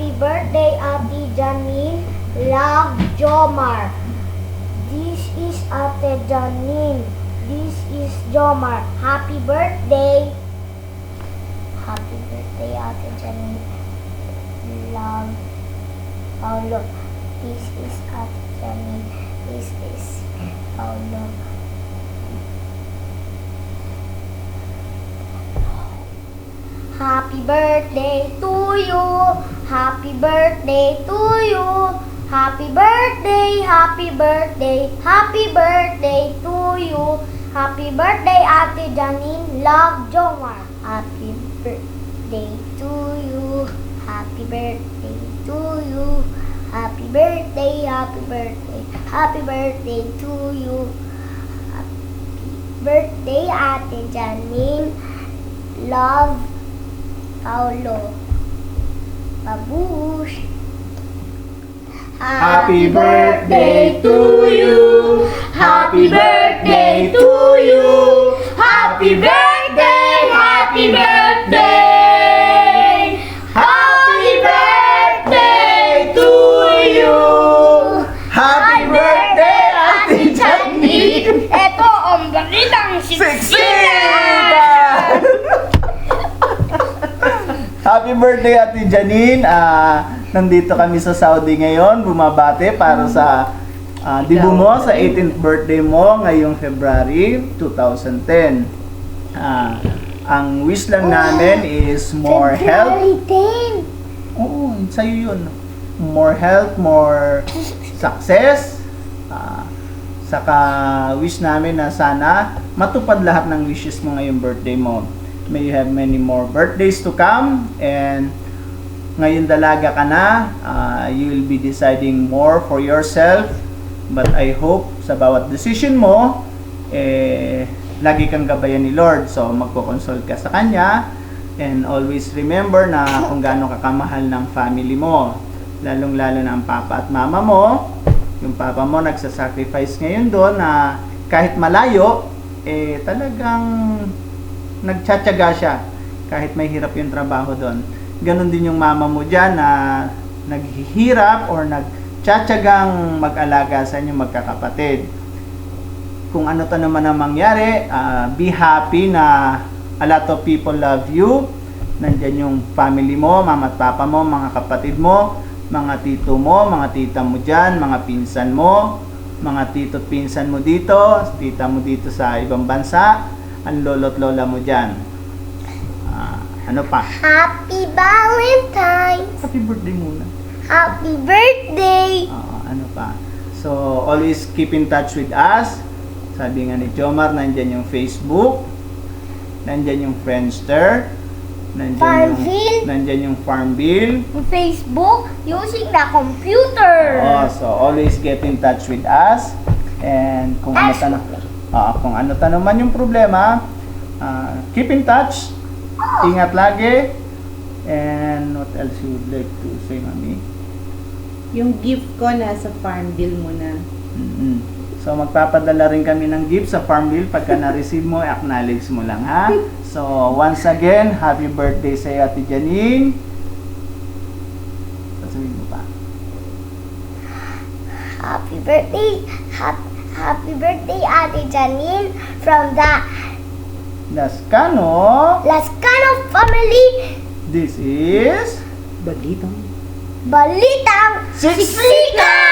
Happy birthday, Ate Janine. Love, Jomar. This is Ate Janine. This is Jomar. Happy birthday. Happy birthday, Ate Janine. Love, Paulo. This is Ate Janine. This is Paulo. Happy birthday to you. Happy birthday to you. Happy birthday, happy birthday, happy birthday to you. Happy birthday, Ate Janine. Love, Jomar. Happy birthday to you. Happy birthday to you. Happy birthday, happy birthday, happy birthday to you. Happy birthday, Ate Janine. Love, Paulo. Babush. Happy birthday to you. Happy birthday to you. Happy birthday, happy birthday. Happy birthday to you. Happy birthday, Ate Janine. Ito ang balitang Siksikan! Happy birthday, Ate Janine. Nandito kami sa Saudi ngayon, bumabate para sa debut mo sa 18th birthday mo ngayong February 2010. Ang wish lang namin is more health. Oo, sa'yo yun. More health, more success. Saka wish namin na sana matupad lahat ng wishes mo ngayong birthday mo. May you have many more birthdays to come, and ngayon dalaga ka na, you will be deciding more for yourself, but I hope sa bawat decision mo lagi kang gabayan ni Lord. So magko-consult ka sa Kanya, and always remember na kung gaano ka kamahal ng family mo, lalong lalo na ang papa at mama mo. Yung papa mo nagsasacrifice ngayon doon na kahit malayo, talagang nagtsatsaga siya kahit may hirap yung trabaho doon. Ganon din yung mama mo dyan na naghihirap or nagtsatsagang mag-alaga sa inyong magkakapatid. Kung ano to naman ang mangyari, be happy na a lot of people love you. Nandyan yung family mo, mama at papa mo, mga kapatid mo, mga tito mo, mga tita mo dyan, mga pinsan mo, mga tito at pinsan mo dito, tita mo dito sa ibang bansa, ang lolo't lola mo dyan. Ano pa? Happy Valentine's. Happy birthday muna. Happy birthday. Ano pa? So, always keep in touch with us. Sabi nga ni Jomar, nandyan yung Facebook, nandyan yung Friendster, nandyan yung Farmville. Facebook using the computer. So always get in touch with us. And kung ano man yung problema, keep in touch. Ingat lagi. And what else you would like to say, Mami? Yung gift ko nasa Farmville muna. So magpapadala rin kami ng gift sa Farmville. Pagka na-receive mo, acknowledge mo lang, ha? So once again, happy birthday sa iyo, Ate Janine. Sasabihin mo pa. Happy birthday. Happy birthday, Ate Janine, from the Lascano. family. This is Balitang Balitang Siksikan!